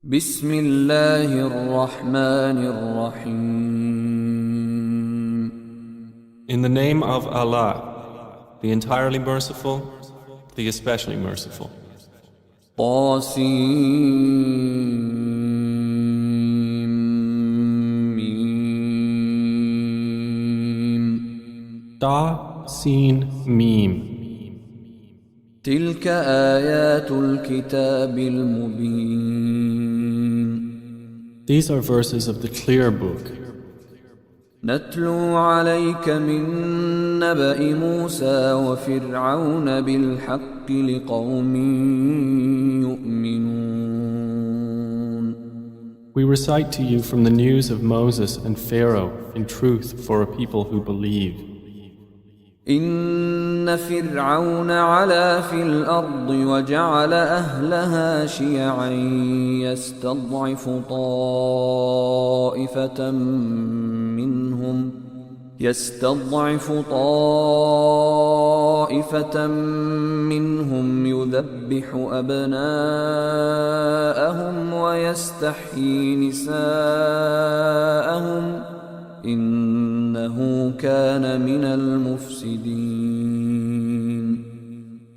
بسم الله الرحمن الرحيم. In the name of Allah, the entirely merciful, the especially merciful. طاسيم Ta, Sin, Mim. تلك آيات الكتاب المبين. These are verses of the clear book. نتلو عليك من نبأ موسى وفرعون بالحق لقوم يؤمنون. We recite to you from the news of Moses and Pharaoh in truth for a people who believe. إن فرعون علا في الأرض وجعل أهلها شيعا يستضعف طائفة منهم يذبح أبناءهم ويستحيي نساءهم إنه كان من المفسدين.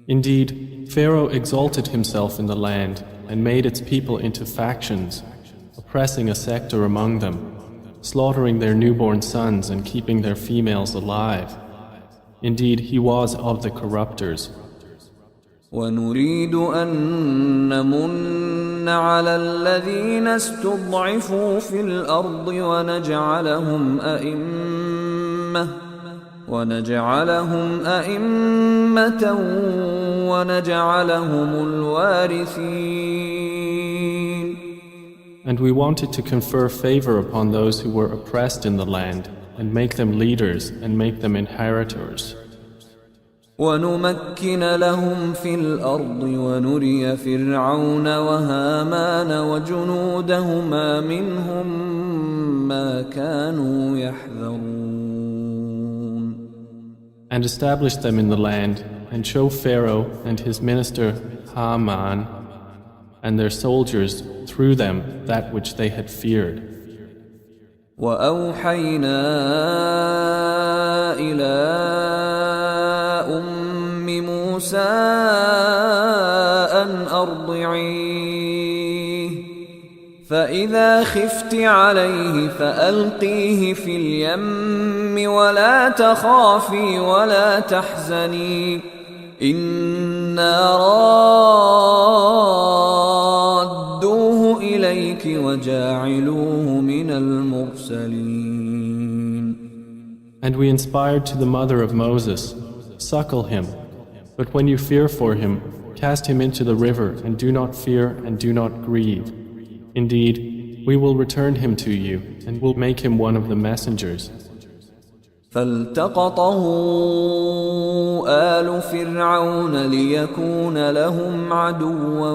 Indeed, Pharaoh exalted himself in the land and made its people into factions, oppressing a sector among them, slaughtering their newborn sons and keeping their females alive. Indeed, he was of the corruptors. ونريد أن نمن على الذين استضعفوا في الأرض ونجعلهم أئمة ونجعلهم الوارثين. And we wanted to confer favor upon those who were oppressed in the land and make them leaders and make them inheritors. ونمكن لهم في الأرض ونري فرعون وهامان وجنودهما منهم ما كانوا يحذرون. And establish them in the land and show Pharaoh and his minister Haman and their soldiers through them that which they had feared. وأوحينا إلى أم موسى أن أرضعيه فإذا خفت عليه فألقيه في اليم ولا تخافي ولا تحزني إنا رادوه إليك وجاعلوه من المرسلين. And we inspired to the mother of Moses, suckle him, but when you fear for him, cast him into the river and do not fear and do not grieve. Indeed, we will return him to you and will make him one of the messengers. فالتقطه آل فرعون ليكون لهم عدوا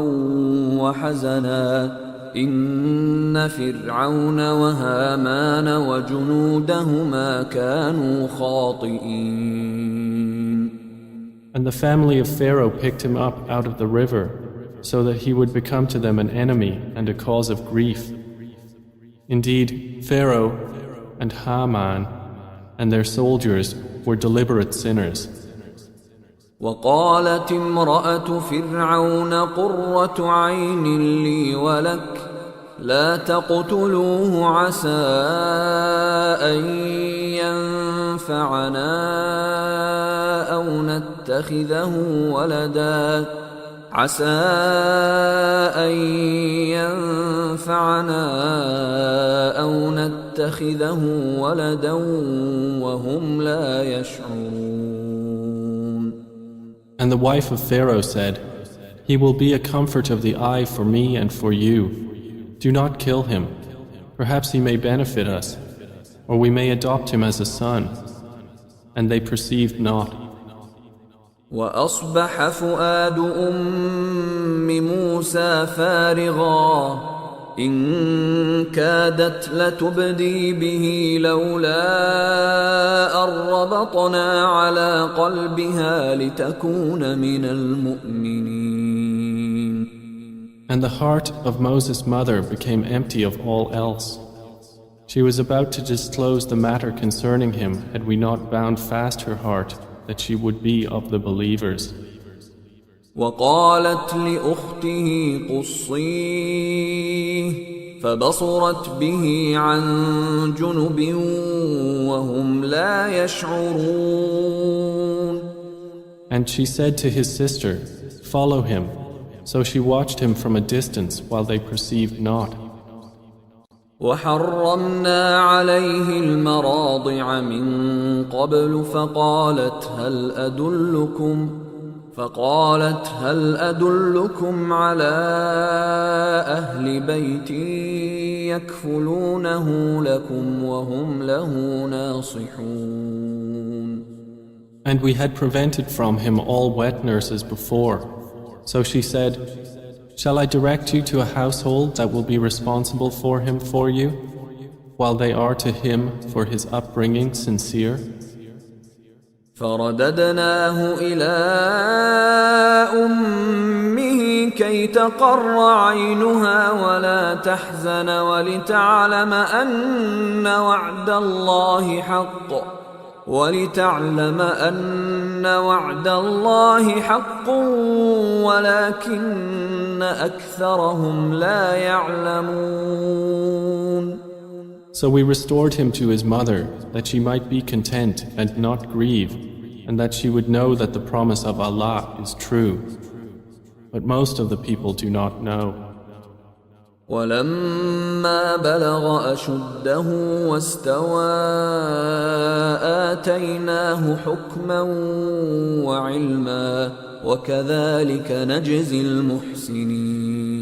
وحزنا إن فرعون وهامان وجنودهما كانوا خاطئين. And the family of Pharaoh picked him up out of the river so that he would become to them an enemy and a cause of grief. Indeed, Pharaoh and Haman and their soldiers were deliberate sinners. وقالت امرأة فرعون قرة عين لي ولك لا تقتلوه عسى أن ينفعنا أو نتخذه ولدا وهم لا يشعرون. And the wife of Pharaoh said, "He will be a comfort of the eye for me and for you. Do not kill him. Perhaps he may benefit us, or we may adopt him as a son." And they perceived not. وأصبح فؤاد أم موسى فارغا إن كادت لتبدي به لولا أن ربطنا على قلبها لتكون من المؤمنين. And the heart of Moses' mother became empty of all else. She was about to disclose the matter concerning him had we not bound fast her heart that she would be of the believers. وقالت لأخته قصيه فبصرت به عن جنب وهم لا يشعرون. And she said to his sister, "Follow him." So she watched him from a distance while they perceived not. وحرمنا عليه المراضع من قبل فقالت هل أدلكم على أهل بيت يكفلونه لكم وهم له ناصحون. And we had prevented from him all wet nurses before. So she said, "Shall I direct you to a household that will be responsible for him for you, while they are to him for his upbringing sincere?" فرددناه إلى أمه كي تقر عينها ولا تحزن ولتعلم أن وعد الله حق ولكن أكثرهم لا يعلمون. So we restored him to his mother, that she might be content and not grieve, and that she would know that the promise of Allah is true. But most of the people do not know. ولما بلغ أشده واستوى آتيناه حكما وعلما وكذلك نجزي المحسنين.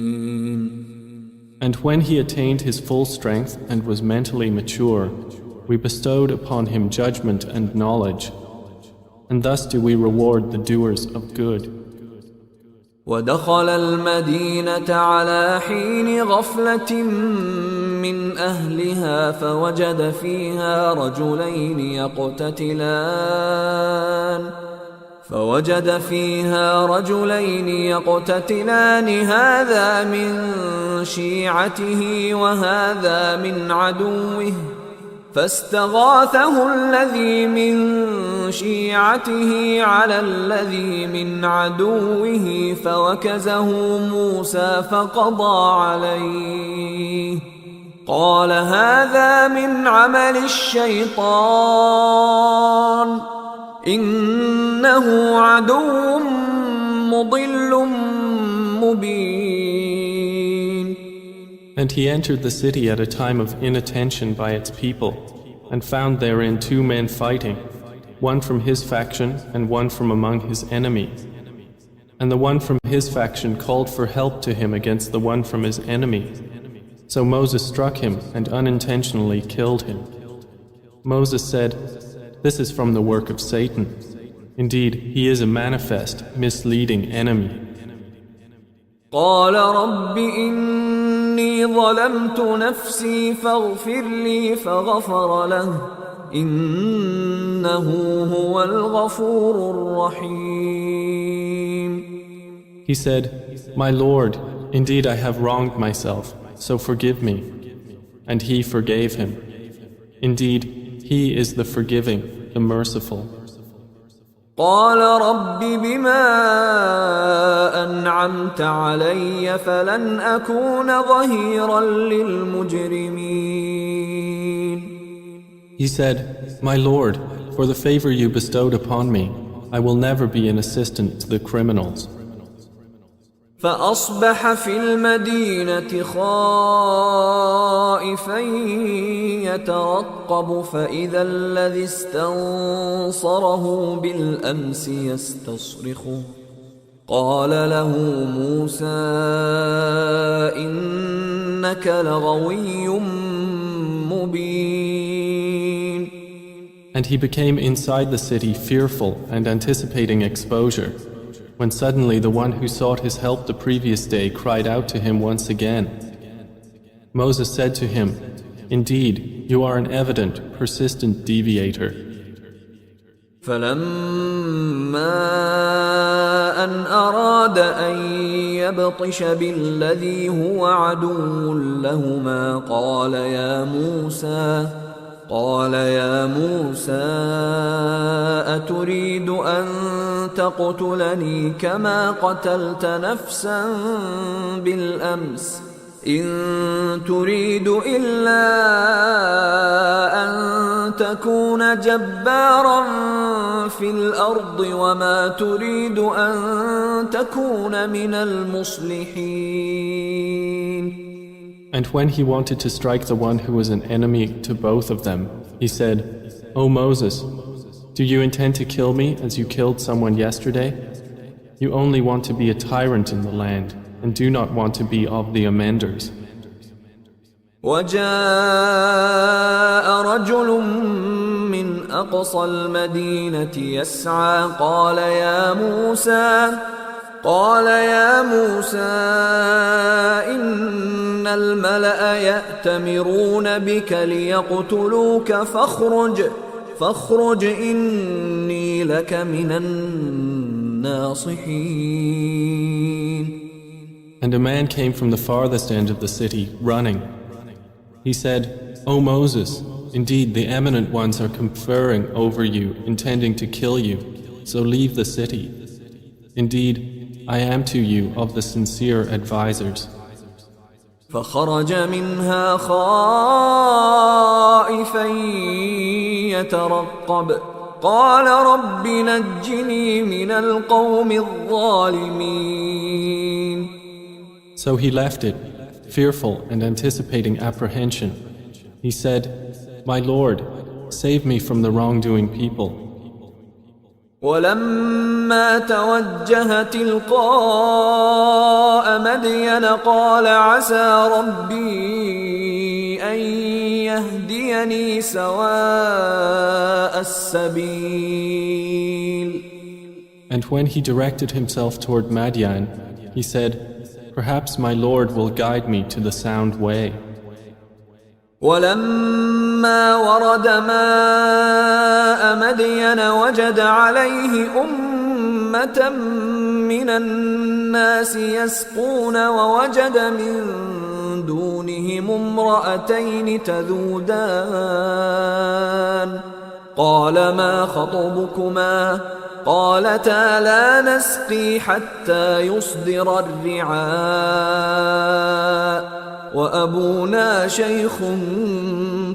And when he attained his full strength and was mentally mature, we bestowed upon him judgment and knowledge, and thus do we reward the doers of good. ودخل المدينة على حين غفلة من أهلها فوجد فيها رجلين يقتتلان هذا من شيعته وهذا من عدوه فاستغاثه الذي من شيعته على الذي من عدوه فوكزه موسى فقضى عليه قال هذا من عمل الشيطان إنه عدو مضل مبين. And he entered the city at a time of inattention by its people, and found therein two men fighting, one from his faction and one from among his enemies. And the one from his faction called for help to him against the one from his enemy. So Moses struck him and unintentionally killed him. Moses said, "This is from the work of Satan. Indeed, he is a manifest, misleading enemy." قال رب إني ظلمت نفسي فاغفر لي فغفر له إنه هو الغفور الرحيم. He said, "My Lord, indeed I have wronged myself, so forgive me." And he forgave him. Indeed, he is the forgiving, the merciful. قال رب بما أنعمت علي فلن أكون ظهيرا للمجرمين. He said, "My Lord, for the favor you bestowed upon me, I will never be an assistant to the criminals." فأصبح في المدينة خائفا يترقب فإذا الذي استنصره بالأمس يستصرخه قال له موسى إنك لغوي مبين. And he became inside the city fearful and anticipating exposure, when suddenly the one who sought his help the previous day cried out to him once again. Moses said to him, "Indeed, you are an evident, persistent deviator." فلما أن أراد أن ليبطش بالذي هو عدو لهما قال يا موسى أتريد أن تقتلني كما قتلت نفسا بالأمس إن تريد إلا أن تكون جبارا في الأرض وما تريد أن تكون من المصلحين. And when he wanted to strike the one who was an enemy to both of them, he said, O Moses, do you intend to kill me as you killed someone yesterday? You only want to be a tyrant in the land and do not want to be of the amenders. وجاء رجل من أقصى المدينة يسعى قال يا موسى إن الملأ يأتمرون بك ليقتلوك فاخرج إني لك من الناصحين. And a man came from the farthest end of the city, running. He said, O Moses, indeed the eminent ones are conferring over you, intending to kill you, so leave the city. Indeed, I am to you of the sincere advisors. فخرج منها خائفا يترقب قال رب نجني من القوم الظالمين. So he left it, fearful and anticipating apprehension. He said, My Lord, save me from the wrongdoing people. ولما توجه تلقاء مدين قال عسى ربي أن يهديني سواء السبيل. And when he directed himself toward Madian, he said, Perhaps my Lord will guide me to the sound way. ولما ورد ماء مدين وجد عليه أمة من الناس يسقون ووجد من دونهم امرأتين تذودان قال ما خطبكما قالتا لا نسقي حتى يصدر الرعاء وأبونا شيخ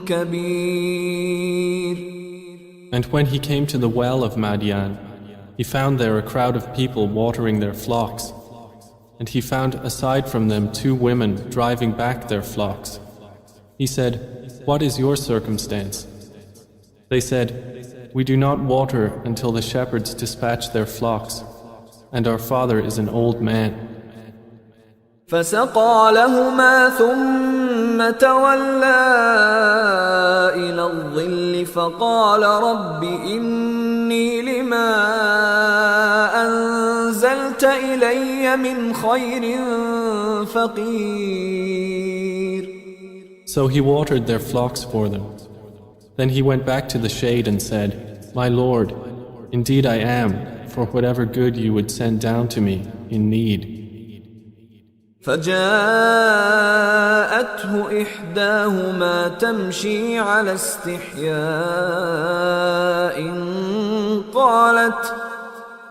كبير. And when he came to the well of Madian, he found there a crowd of people watering their flocks. And he found aside from them 2 women driving back their flocks. He said, What is your circumstance? They said, We do not water until the shepherds dispatch their flocks, and our father is an old man. فسقى لهما ثم تولى إلى الظل فقال رب إني لما أنزلت إلي من خير فقير. So he watered their flocks for them. Then he went back to the shade and said, My Lord, indeed I am, for whatever good you would send down to me, in need. فجاءته إحداهما تمشي على استحياء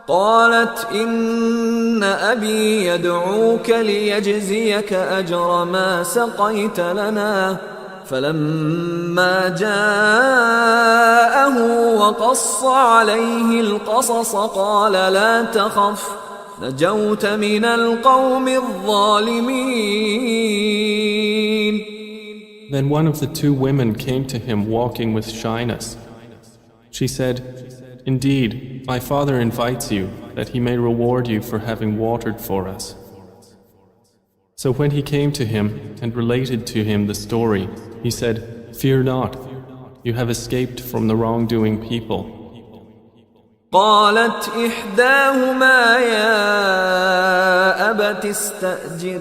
قالت إن أبي يدعوك ليجزيك أجر ما سقيت لنا فلما جاءه وقص عليه القصص قال لا تخف نجوت من القوم الظالمين. Then one of the 2 women came to him walking with shyness. She said, Indeed, my father invites you that he may reward you for having watered for us. So when he came to him and related to him the story, he said, Fear not, you have escaped from the wrongdoing people. قالت إحداهما يا أبت استأجر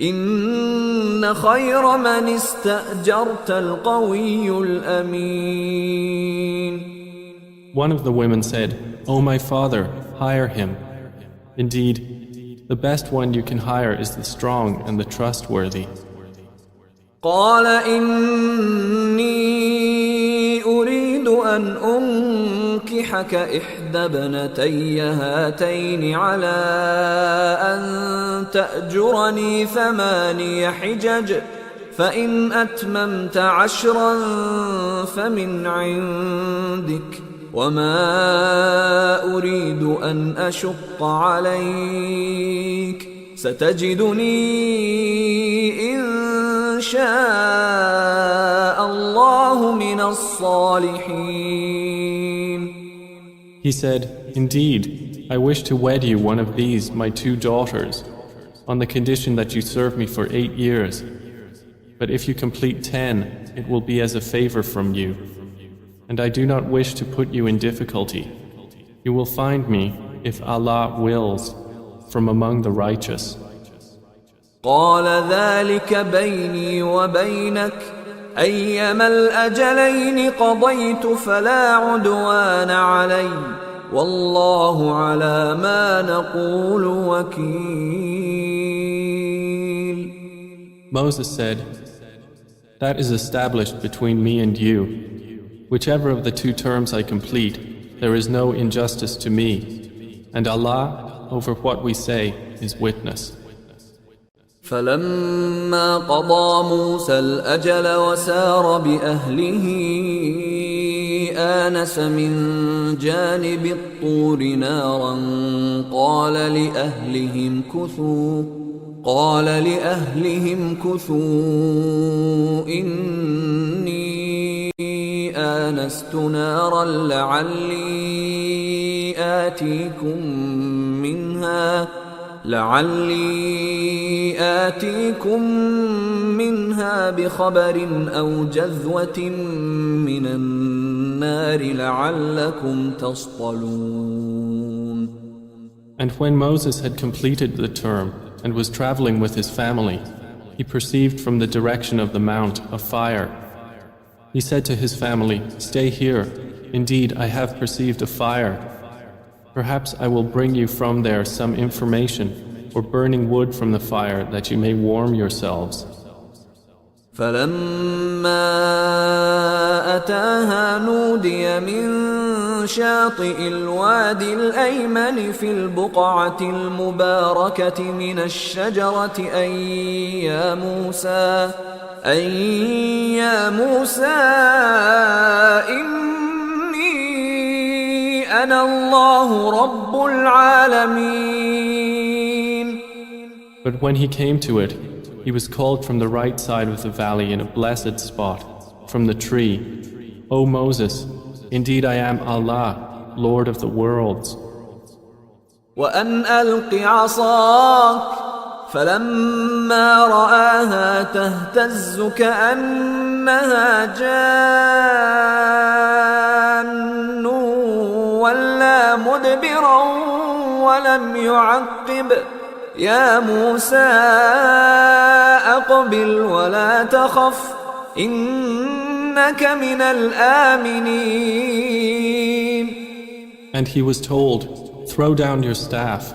إن خير من استأجرت القوي الأمين. One of the women said, O my father, hire him. Indeed, the best one you can hire is the strong and the trustworthy. قال إني أريد أن أنكحك إحدى ابنتي هاتين على أن تأجرني 8 حجج فإن أتممت 10 فمن عندك وما أريد أن أشق عليك ستجدني إن شاء الله من الصالحين. He said, Indeed, I wish to wed you one of these, my 2 daughters, on the condition that you serve me for 8 years. But if you complete 10, it will be as a favor from you. And I do not wish to put you in difficulty. You will find me, if Allah wills, from among the righteous. قال ذلك بيني وبينك أيما الأجلين قضيت فلا عدوان علي والله على ما نقول وكيل. Moses said, That is established between me and you. Whichever of the 2 terms I complete, there is no injustice to me, and Allah, over what we say, is witness. فلما قضى موسى الأجل وسار بأهله آنس من جانب الطور نارا قال لأهلهم كثوا إني آنست نارا لعلي آتيكم منها بخبر أو جذوة من النار لعلكم تصطلون. And when Moses had completed the term and was traveling with his family, he perceived from the direction of the mount a fire. He said to his family, Stay here. Indeed, I have perceived a fire. Perhaps I will bring you from there some information or burning wood from the fire that you may warm yourselves. فلما أتاها نودي من شاطئ الوادي الأيمن في البقعة المباركة من الشجرة أن يا موسى إني أنا الله رب العالمين. But when he came to it, he was called from the right side of the valley in a blessed spot, from the tree, O Moses, indeed I am Allah, Lord of the worlds. وأن ألق عصاك فلما رآها تهتز كأنها جان ولا مدبرا ولم يعقب يا موسى أقبل ولا تخف إنك من الآمنين. And he was told, Throw down your staff.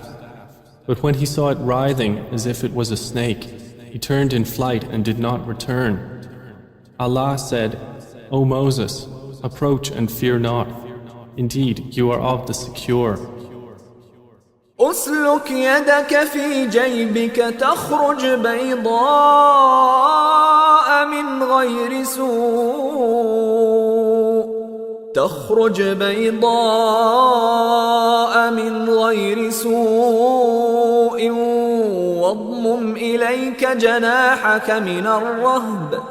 But when he saw it writhing as if it was a snake, he turned in flight and did not return. Allah said, O Moses, approach and fear not. Indeed, you are of the secure. أسلك يدك في جيبك تخرج بيضاء من غير سوء واضمم إليك جناحك من الرهب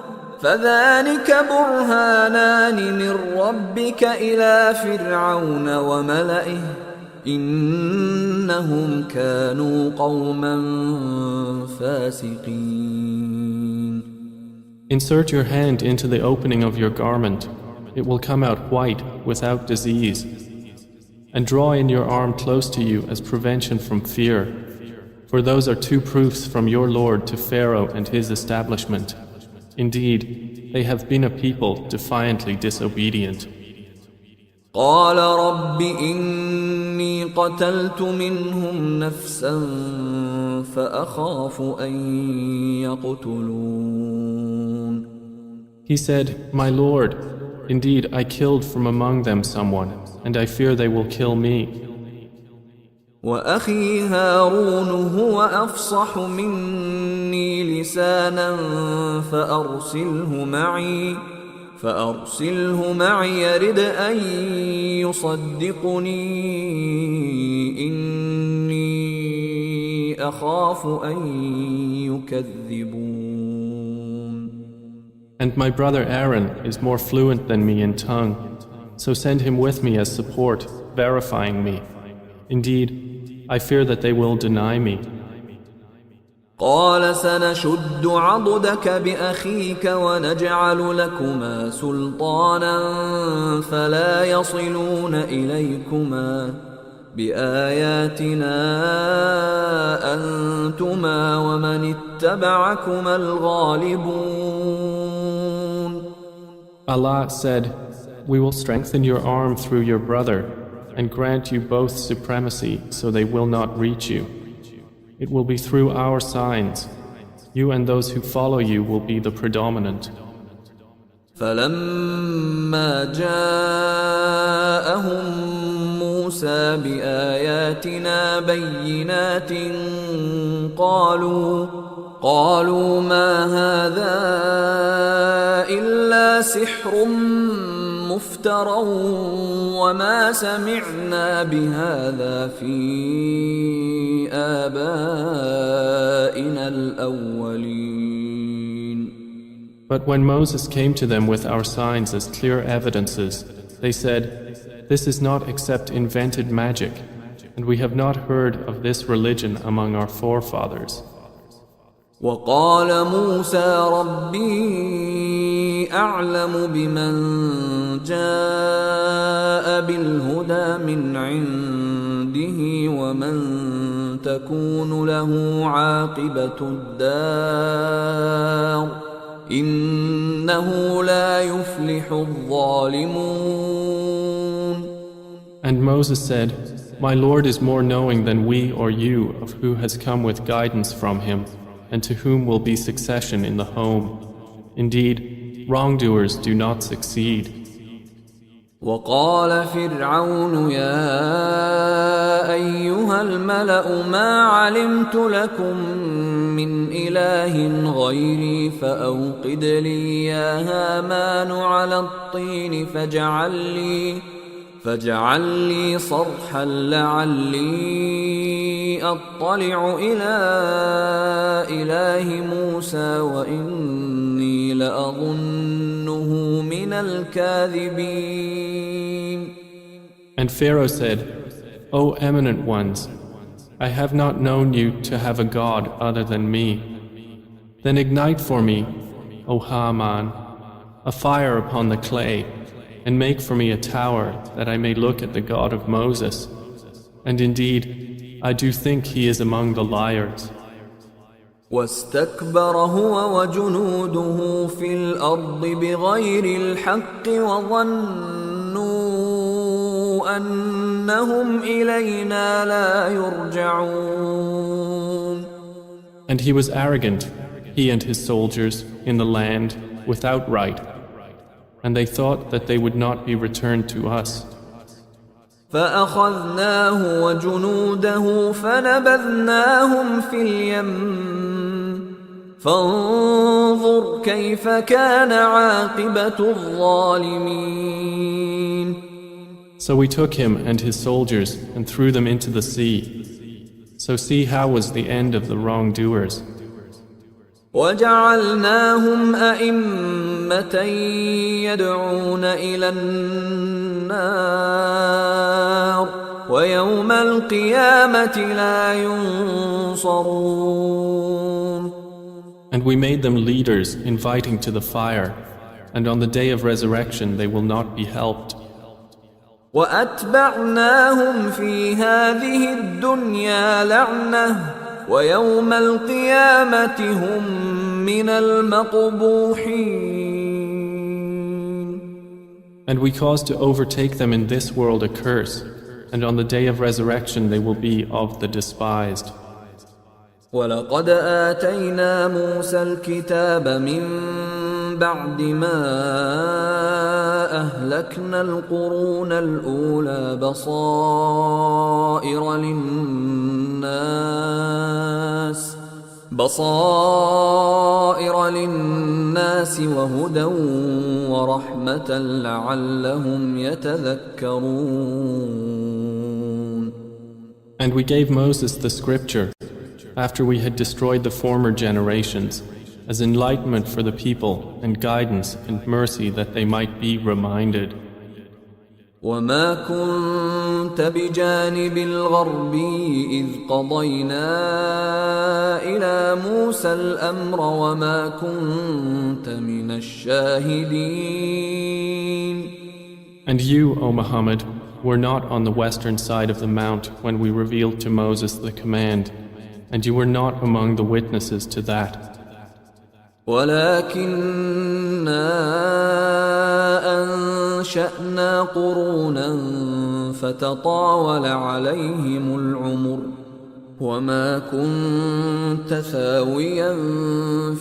فذلك برهانان من ربك إلى فرعون وملئه إنهم كانوا قوما فاسقين. Insert your hand into the opening of your garment. It will come out white, without disease. And draw in your arm close to you as prevention from fear. For those are 2 proofs from your Lord to Pharaoh and his establishment. Indeed, they have been a people defiantly disobedient. قال رب إني قتلت منهم نفسا فأخاف أن يقتلون. He said, My Lord, indeed I killed from among them someone, and I fear they will kill me. وأخي هارون هو أفصح مني لسانا فأرسله معي يرد أن يصدقني إني أخاف أن يكذبون. And my brother Aaron is more fluent than me in tongue, so send him with me as support, verifying me. Indeed, I fear that they will deny me. قال سنشد عضدك بأخيك ونجعل لكما سلطانا فلا يصلون إليكما بآياتنا أنتما ومن اتبعكما الغالبون. Allah said, We will strengthen your arm through your brother and grant you both supremacy so they will not reach you. It will be through our signs. You and those who follow you will be the predominant. فلما جاءهم موسى بآياتنا بينات قالوا ما هذا إلا سحر مفترى وما سمعنا بهذا في آبائنا الأولين. But when Moses came to them with our signs as clear evidences, they said, This is not except invented magic, and we have not heard of this religion among our forefathers. وقال موسى ربي أعلم بمن جاء بالهدى من عنده ومن تكون له عاقبة الدار إنه لا يفلح الظالمون. And Moses said, My Lord is more knowing than we or you of who has come with guidance from him, and to whom will be succession in the home. Indeed, wrongdoers do not succeed. وقال فرعون يا أيها الملأ ما علمت لكم من إله غيري فأوقد لي يا هامان على الطين فاجعل لي صرحا لعلي أطلع إلى إله موسى وإني لأظنه من الكاذبين. And Pharaoh said, O eminent ones, I have not known you to have a god other than me. Then ignite for me, O Haman, a fire upon the clay, and make for me a tower that I may look at the God of Moses. And indeed, I do think he is among the liars. واستكبر هو وجنوده في الأرض بغير الحق وظنوا أنهم إلينا لا يرجعون. And he was arrogant, he and his soldiers, in the land without right. And they thought that they would not be returned to us. فأخذناه وجنوده فنبذناهم في اليم فانظر كيف كان عاقبة الظالمين. So we took him and his soldiers and threw them into the sea. So see how was the end of the wrongdoers. وجعلناهم أئمة يدعون إلى النار ويوم القيامة لا ينصرون. And we made them leaders inviting to the fire, and on the day of resurrection they will not be helped. وأتبعناهم في هذه الدنيا لعنة ويوم القيامة هم من المقبوحين. And we caused to overtake them in this world a curse, and on the day of resurrection they will be of the despised. ولقد آتينا موسى الكتاب من بعد ما أهلكنا القرون الأولى بصائر للناس وهدى ورحمة لعلهم يتذكرون. And we gave Moses the scripture after we had destroyed the former generations as enlightenment for the people and guidance and mercy that they might be reminded. وما كنت بجانب الغربي إذ قضينا إلى موسى الأمر وما كنت من الشاهدين. And you, O Muhammad, were not on the western side of the mount when we revealed to Moses the command, and you were not among the witnesses to that. ولكننا أنشأنا قرونا فتطاول عليهم العمر وما كنت ثاويا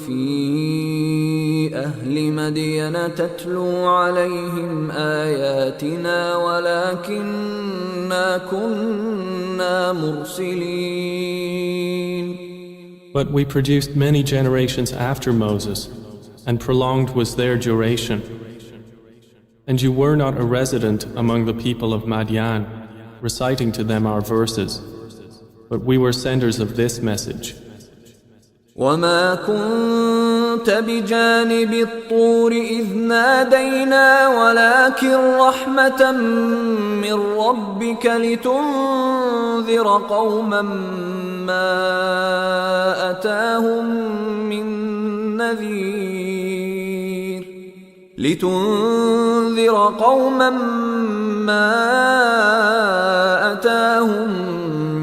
في أهل مدين تتلو عليهم آياتنا ولكننا كنا مرسلين. But we produced many generations after Moses, and prolonged was their duration. And you were not a resident among the people of Madian, reciting to them our verses, but we were senders of this message. وما كنت بجانب الطور إذ نادينا ولكن رحمة من ربك لتنذر قوما ما أتاهم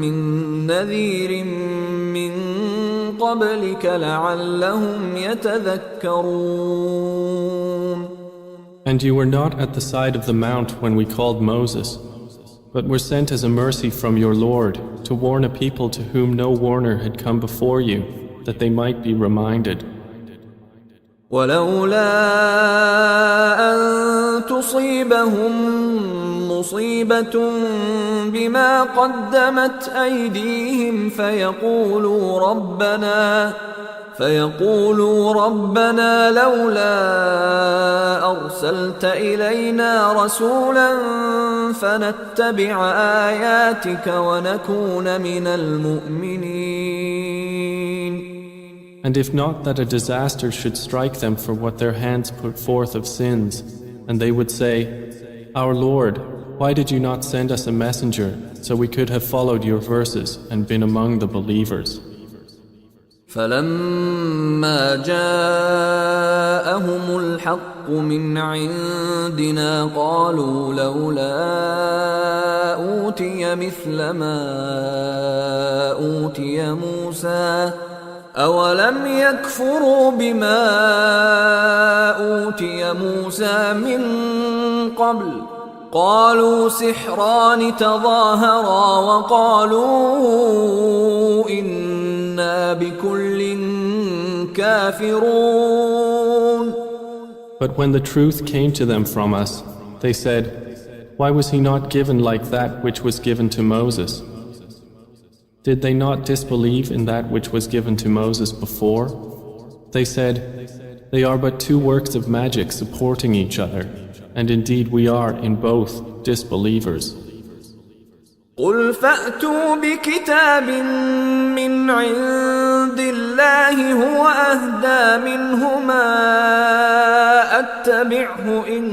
من نذير من قبلك لعلهم يتذكرون. And you were not at the side of the mount when we called Moses, but were sent as a mercy from your Lord to warn a people to whom no warner had come before you, that they might be reminded. ولولا أن تصيبهم مصيبة بما قدمت أيديهم فيقولوا ربنا لولا أرسلت إلينا رسولا فنتبع آياتك ونكون من المؤمنين. And if not that a disaster should strike them for what their hands put forth of sins, and they would say, Our Lord, why did you not send us a messenger so we could have followed your verses and been among the believers? فلما جاءهم الحق من عندنا قالوا لولا أوتي مثل ما أوتي موسى أولم يكفروا بما أوتي موسى من قبل قالوا سحران تظاهرا وقالوا إنا بكل كافرون. But when the truth came to them from us, they said, Why was he not given like that which was given to Moses? Did they not disbelieve in that which was given to Moses before? They said, They are but two works of magic supporting each other, and indeed we are in both disbelievers. قل فأتوا بكتاب من عند الله هو أهدى منهما أتبعه إن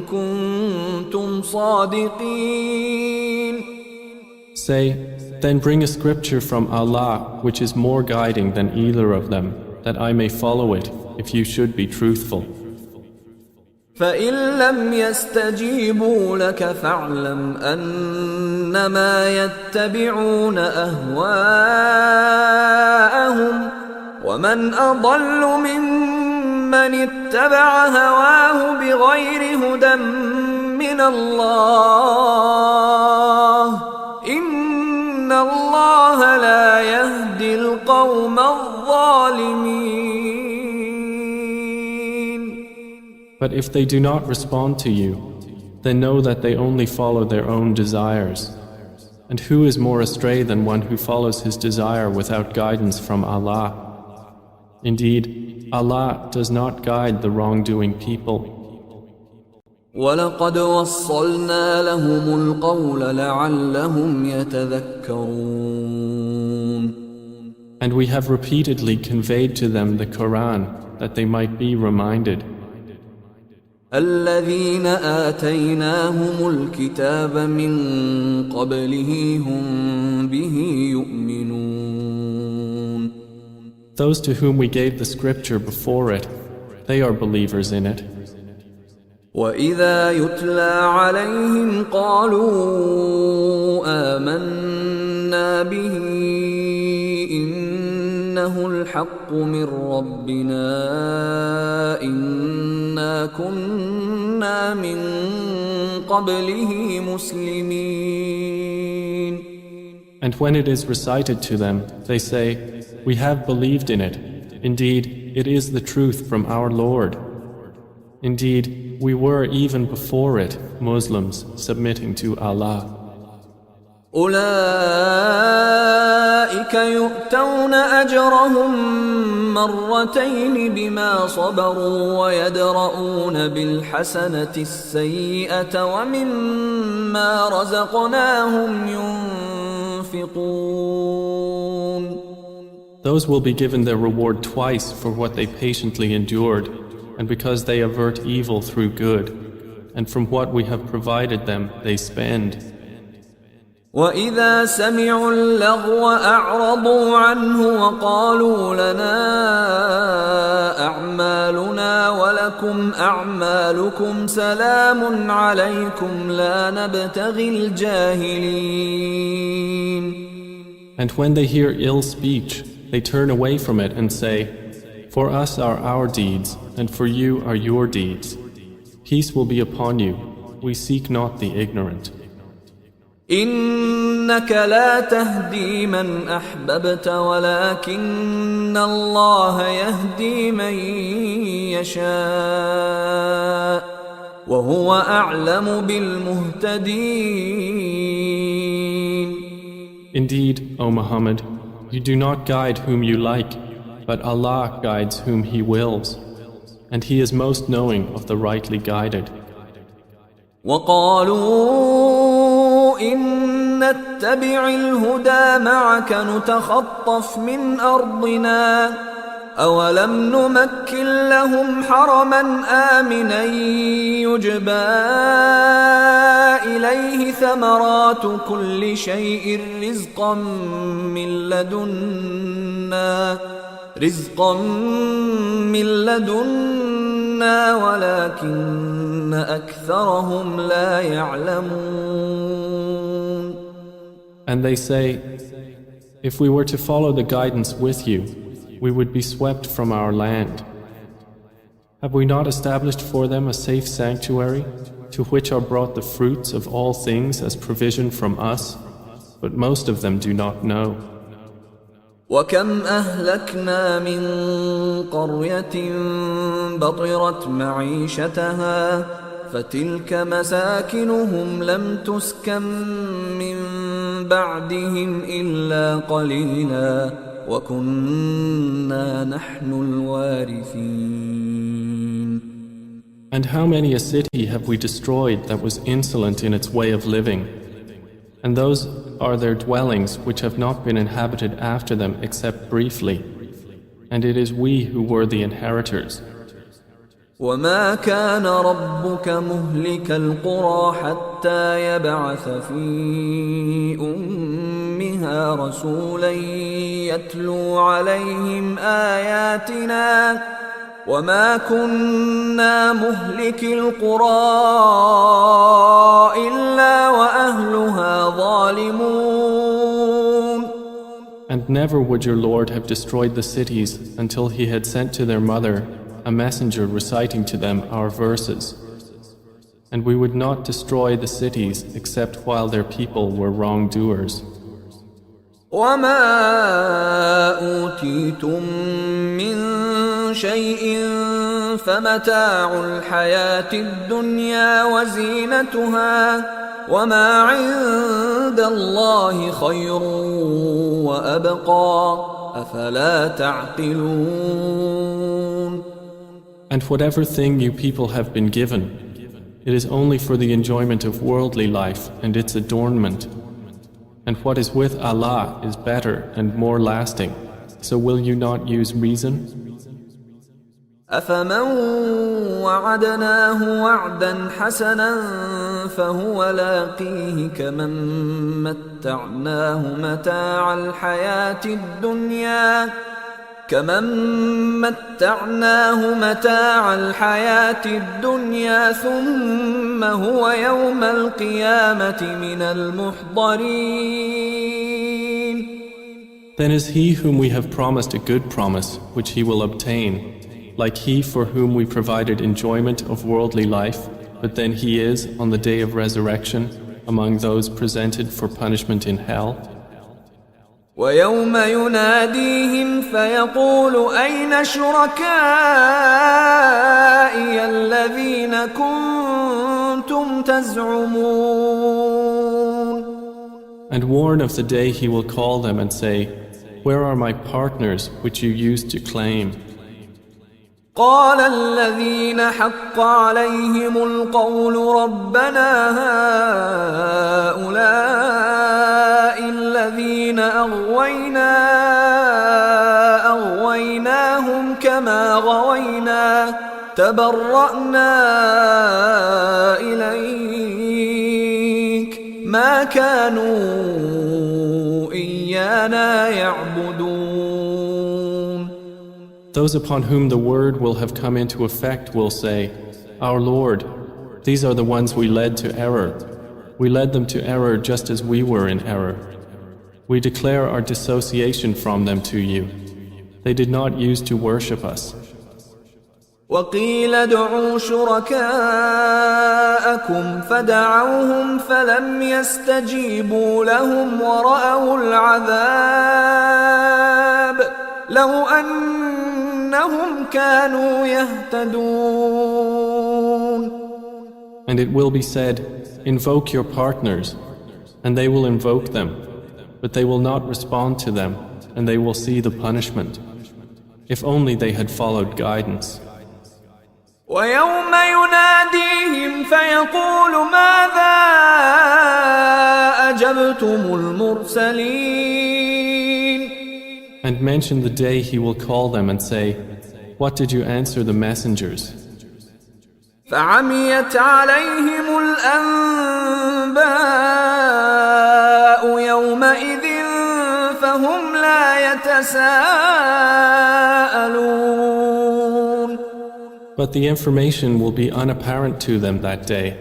كنتم صادقين. Say, then bring a scripture from Allah which is more guiding than either of them, that I may follow it if you should be truthful. فإن لم يستجيبوا لك فاعلم أنما يتبعون أهواءهم ومن أضل ممن اتبع هواه بغير هدى من الله إن الله لا يهدي القوم But if they do not respond to you, then know that they only follow their own desires. And who is more astray than one who follows his desire without guidance from Allah? Indeed, Allah does not guide the wrongdoing people. وَلَقَدْ وَصَّلْنَا لَهُمُ الْقَوْلَ لَعَلَّهُمْ يَتَذَكَّرُونَ And we have repeatedly conveyed to them the Quran that they might be reminded. الَّذِينَ آتَيْنَاهُمُ الْكِتَابَ مِنْ قَبْلِهِ هُمْ بِهِ يُؤْمِنُونَ Those to whom we gave the scripture before it, they are believers in it. وَإِذَا يُتْلَى عَلَيْهِمْ قَالُوا آمَنَّا بِهِ إِنَّهُ الْحَقُّ مِنْ رَبِّنَا إِنَّا كُنَّا مِنْ قَبْلِهِ مُسْلِمِينَ And when it is recited to them, they say, "We have believed in it. Indeed, it is the truth from our Lord. Indeed, we were even before it Muslims submitting to Allah." أولئك يؤتون أجرهم مرتين بما صبروا ويدرؤون بالحسنة السيئة ومما رزقناهم ينفقون. Those will be given their reward twice for what they patiently endured, and because they avert evil through good, and from what we have provided them they spend. وَإِذَا سَمِعُوا اللَّغْوَ أَعْرَضُوا عَنْهُ وَقَالُوا لَنَا أَعْمَالُنَا وَلَكُمْ أَعْمَالُكُمْ سَلَامٌ عَلَيْكُمْ لَا نَبْتَغِي الْجَاهِلِينَ. And when they hear ill speech, they turn away from it and say, "For us are our deeds, and for you are your deeds. Peace will be upon you. We seek not the ignorant." إنك لا تهدي من أحببت ولكن الله يهدي من يشاء وهو أعلم بالمهتدين. Indeed, O Muhammad, you do not guide whom you like, but Allah guides whom He wills, and He is most knowing of the rightly guided. وقالوا إن نتبع الهدى معك نتخطف من أرضنا أولم نمكن لهم حرما آمنا يجبى إليه ثمرات كل شيء رزقا من لدنا ولكن أكثرهم لا يعلمون. And they say, "If we were to follow the guidance with you, we would be swept from our land. Have we not established for them a safe sanctuary, to which are brought the fruits of all things as provision from us? But most of them do not know." وكم أهلكنا من قرية بطرت معيشتها فتلك مساكنهم لم تسكن من بعدهم إلا قليلا وكنا نحن الوارثين. And how many a city have we destroyed that was insolent in its way of living? And those are their dwellings which have not been inhabited after them except briefly. And it is we who were the inheritors. وما كان ربك مهلك القرى حتى يبعث في أمها رسولا يتلو عليهم آياتنا وما كنا مهلك القرى إلا وأهلها ظالمون. And never would your Lord have destroyed the cities until He had sent to their mother a messenger reciting to them our verses. And we would not destroy the cities except while their people were wrongdoers. وما أوتيتم من شيء فمتاع الحياة الدنيا وزينتها وما عند الله خير وأبقى أفلا تعقلون. And whatever thing you people have been given, it is only for the enjoyment of worldly life and its adornment. And what is with Allah is better and more lasting. So will you not use reason? أفمن وعدناه وعدا حسنا فهو لاقيه كمن متعناه متاع الحياة الدنيا ثم هو يوم القيامة من المحضرين. Then is he whom we have promised a good promise, which he will obtain, like he for whom we provided enjoyment of worldly life, but then he is, on the day of resurrection, among those presented for punishment in hell. ويوم يناديهم فيقول أين شركائي الذين كنتم تزعمون. And warn of the day he will call them and say, where are my partners which you used to claim? قال الذين حق عليهم القول ربنا هؤلاء الذين أغويناهم كما غوينا تبرأنا إليك ما كانوا إيانا يعبدون. Those upon whom the word will have come into effect will say, Our Lord, these are the ones we led to error. We led them to error just as we were in error. We declare our dissociation from them to you. They did not use to worship us. وقيل ادعوا شركاءكم فدعوهم فلم يستجيبوا لهم ورأوا العذاب لو أنهم كانوا يهتدون. And it will be said, invoke your partners, and they will invoke them, but they will not respond to them, and they will see the punishment. If only they had followed guidance. ويوم يناديهم فيقول ماذا أجبتم المرسلين. And mention the day he will call them and say, what did you answer the messengers? فعميت عليهم الأنباء يومئذ فهم لا يتساءلون. But the information will be unapparent to them that day,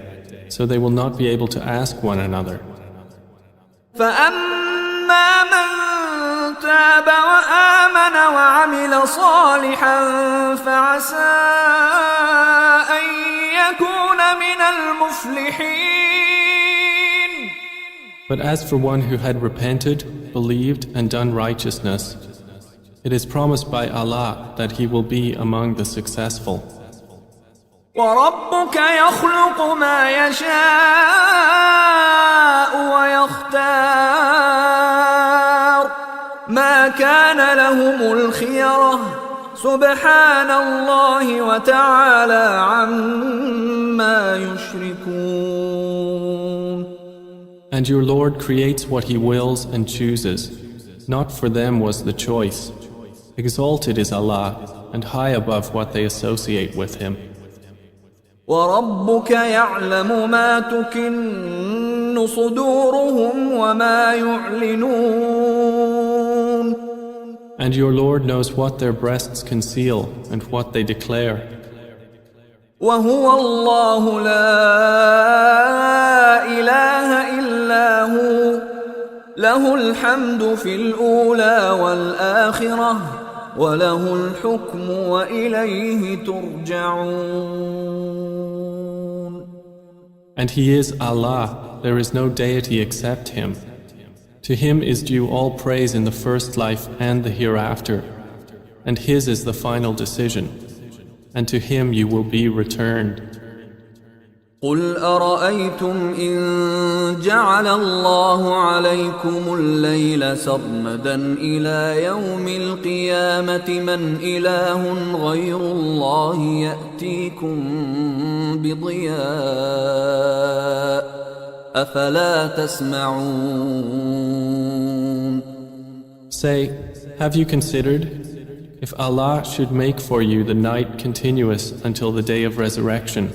so they will not be able to ask one another. فأما من تاب وآمن وعمل صالحا فعسى أن يكون من المفلحين. But as for one who had repented, believed and done righteousness, it is promised by Allah that he will be among the successful. وربك يخلق ما يشاء ويختار ما كان لهم الخيرة سبحان الله وتعالى عما يشركون. And your Lord creates what He wills and chooses. Not for them was the choice. Exalted is Allah, and high above what they associate with Him. وربك يعلم ما تكن صدورهم وما يعلنون. And your Lord knows what their breasts conceal and what they declare. وهو الله لا إله إلا هو له الحمد في الأولى والآخرة وله الحكم وإليه ترجعون. And He is Allah, there is no deity except Him. To Him is due all praise in the first life and the hereafter, and His is the final decision, and to Him you will be returned. قل أرأيتم إن جعل الله عليكم الليل سرمدا إلى يوم القيامة من إله غير الله يأتيكم بضياء أفلا تسمعون. Say, have you considered, if Allah should make for you the night continuous until the day of resurrection,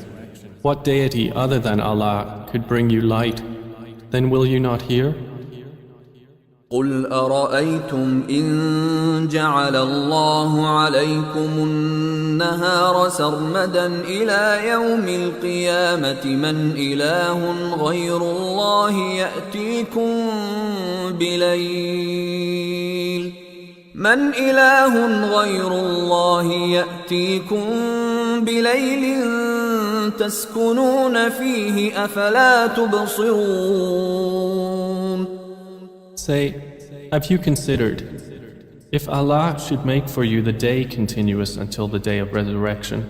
what deity other than Allah could bring you light? Then will you not hear? قل أرأيتم إن جعل الله عليكم النهار سرمدا إلى يوم القيامة من إله غير الله يأتيكم بليل تسكنون فيه أفلا تبصرون. Say, have you considered, if Allah should make for you the day continuous until the day of resurrection,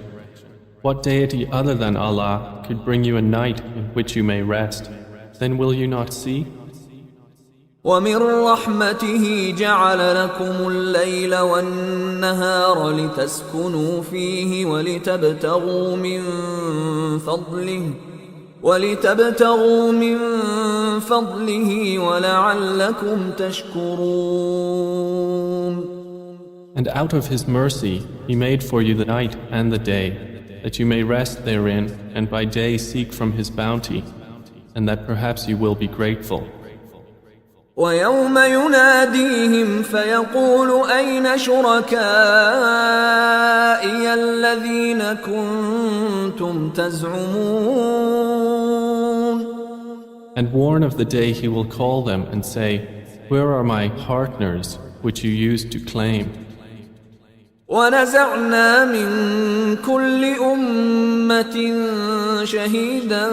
what deity other than Allah could bring you a night in which you may rest? Then will you not see? ومن رحمته جعل لكم الليل والنهار لتسكنوا فيه ولتبتغوا من فضله ولعلكم تشكرون. And out of His mercy He made for you the night and the day, that you may rest therein and by day seek from His bounty, and that perhaps you will be grateful. ويوم يناديهم فيقول أين شركائي الذين كنتم تزعمون. And warn of the day He will call them and say, where are my partners which you used to claim? ونزعنا من كل أمة شهيدا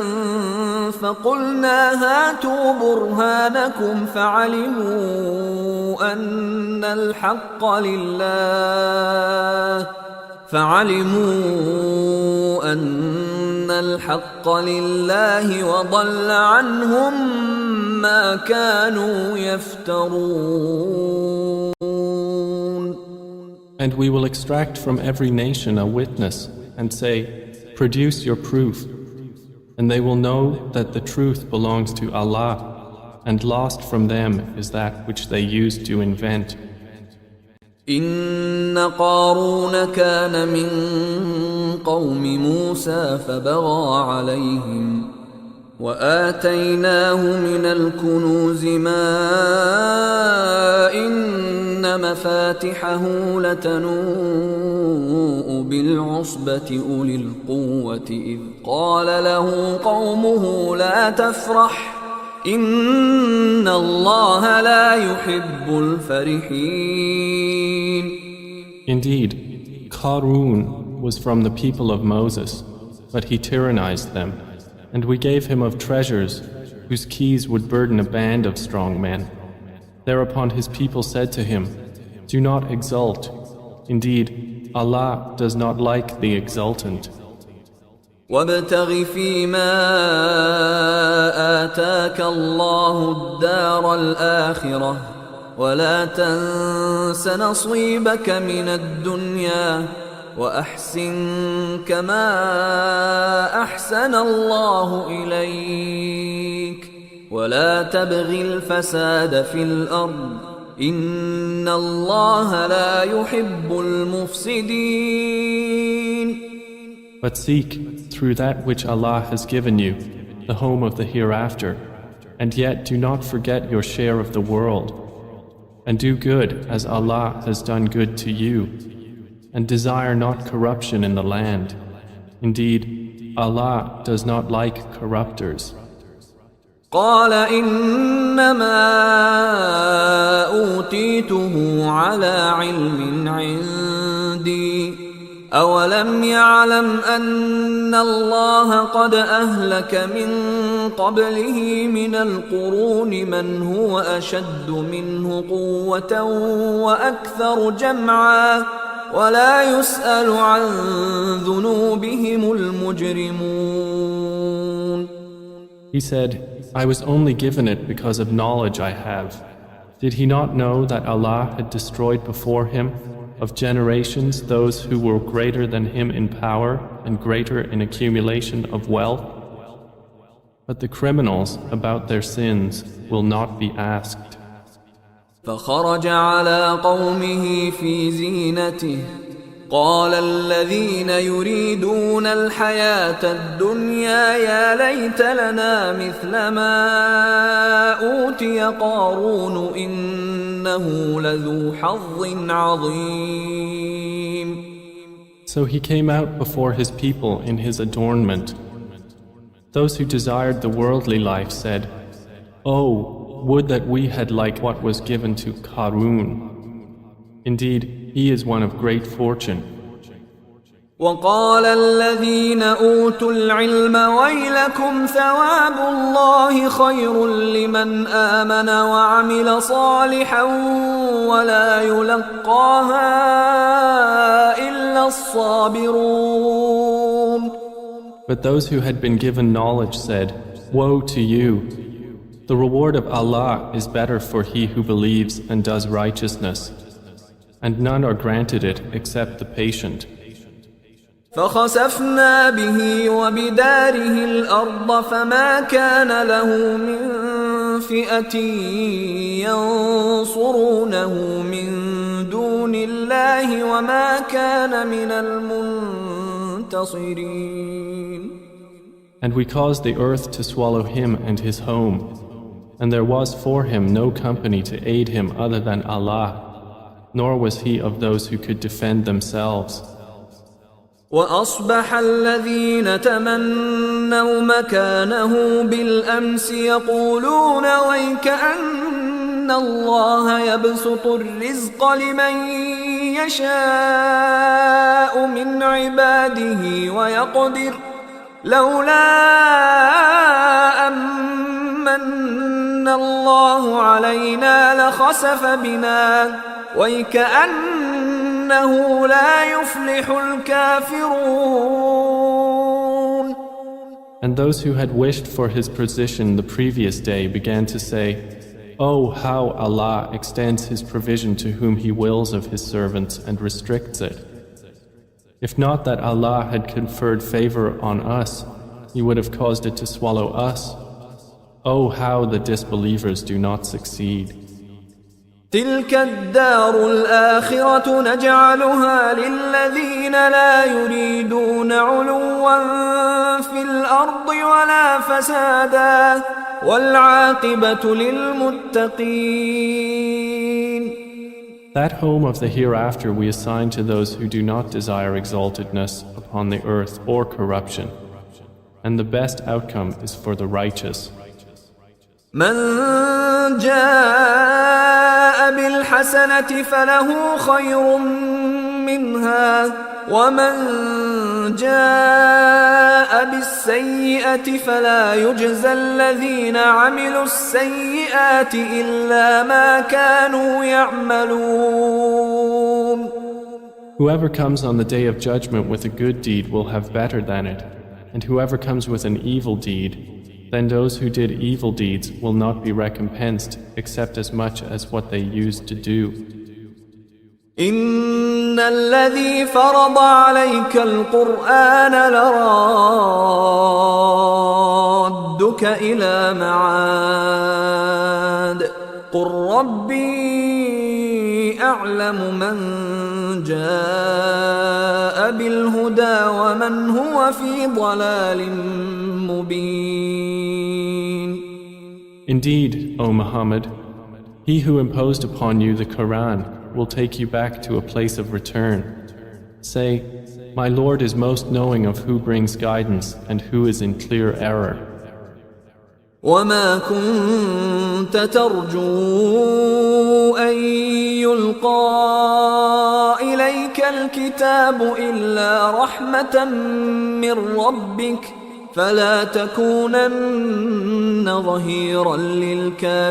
فقلنا هاتوا برهانكم فعلموا أن الحق لله وضل عنهم ما كانوا يفترون. And we will extract from every nation a witness and say, produce your proof. And they will know that the truth belongs to Allah, and lost from them is that which they used to invent. إن قارون كان من قوم موسى فبغى عليهم وآتيناه من الكنوز ما إن مفاتحه لتنوء بالعصبة أولي القوة إذ قال له قومه لا تفرح إن الله لا يحب الفرحين. Indeed, Qarun was from the people of Moses, but he tyrannized them, and we gave him of treasures whose keys would burden a band of strong men. Thereupon his people said to him, do not exult. Indeed, Allah does not like the exultant. وابتغ فيما آتاك الله الدار الآخرة ولا تنس نصيبك من الدنيا وأحسن كما أحسن الله إليك ولا تبغ الفساد في الأرض إن الله لا يحب المفسدين. But seek through that which Allah has given you, the home of the hereafter, and yet do not forget your share of the world, and do good as Allah has done good to you, and desire not corruption in the land. Indeed, Allah does not like corrupters. قال إنما أوتيته على علم عندي أولم يعلم أن الله قد أهلك من قبله من القرون من هو أشد منه قوة وأكثر جمعا ولا يسأل عن ذنوبهم المجرمون. He said, I was only given it because of knowledge I have. Did he not know that Allah had destroyed before him of generations those who were greater than him in power and greater in accumulation of wealth? But the criminals about their sins will not be asked. فخرج على قومه في زينته قال الذين يريدون الحياة الدنيا يا ليت لنا مثل ما أوتي قارون إنه لذو حظ عظيم. So he came out before his people in his adornment. Those who desired the worldly life said, Oh, would that we had like what was given to Qarun. Indeed, he is one of great fortune. وقال الذين أوتوا العلم ويلكم ثواب الله خير لمن آمن وعمل صالحا ولا يلقاها إلا الصابرون. But those who had been given knowledge said, Woe to you! The reward of Allah is better for he who believes and does righteousness, and none are granted it except the patient. فخسفنا به وبداره الأرض فما كان له من فئة ينصرونه من دون الله وما كان من المنتصرين. And we caused the earth to swallow him and his home, and there was for him no company to aid him other than Allah, nor was he of those who could defend themselves. وأصبح الذين تمنوا مكانه بالأمس يقولون ويكأن الله يبسط الرزق لمن يشاء من عباده ويقدر لولا أمن الله علينا لخسف بنا ويكأنه لا يفلح الكافرون. And those who had wished for his position the previous day began to say, Oh, how Allah extends his provision to whom he wills of his servants and restricts it. If not that Allah had conferred favor on us, he would have caused it to swallow us. Oh, how the disbelievers do not succeed. تلك الدار الآخرة نجعلها للذين لا يريدون علوا في الأرض ولا فسادا والعاقبة للمتقين. That home of the hereafter we assign to those who do not desire exaltedness upon the earth or corruption, and the best outcome is for the righteous. من جاء بالحسنة فله خير منها ومن جاء بالسيئة فلا يجزى الذين عملوا السيئات إلا ما كانوا يعملون. Whoever comes on the day of judgment with a good deed will have better than it, and whoever comes with an evil deed, then those who did evil deeds will not be recompensed except as much as what they used to do. إن الذي فرض عليك القرآن لرادك إلى معاد قل ربي أعلم من جاء بالهدى ومن هو في ضلال مبين. Indeed, O Muhammad, he who imposed upon you the Quran will take you back to a place of return. Say, my Lord is most knowing of who brings guidance and who is in clear error. وما كنت ترجو أن يلقى إليك الكتاب إلا رحمة من ربك فلا تكونن ظهيرا للكافرين.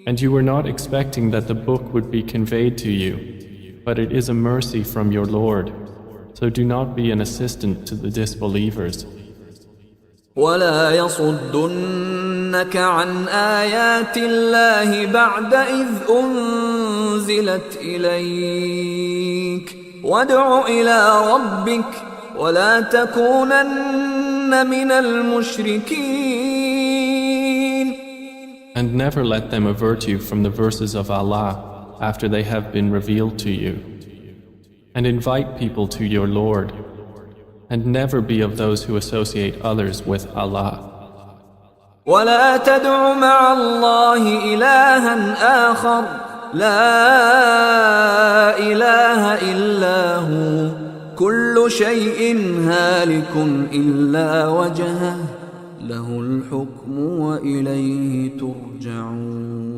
And you were not expecting that the book would be conveyed to you, but it is a mercy from your Lord. So do not be an assistant to the disbelievers. ولا يصدنك عن آيات الله بعد إذ أنزلت إليك وادع إلى ربك ولا تكونن من المشركين. And never let them avert you from the verses of Allah after they have been revealed to you. And invite people to your Lord. And never be of those who associate others with Allah. ولا تدع مع الله إلها آخر لا إله إلا هو كل شيء هالك إلا وجهه له الحكم وإليه ترجعون.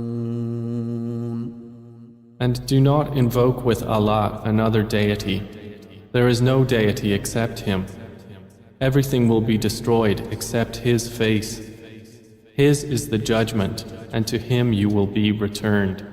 And do not invoke with Allah another deity. There is no deity except Him. Everything will be destroyed except His face. His is the judgment, and to Him you will be returned.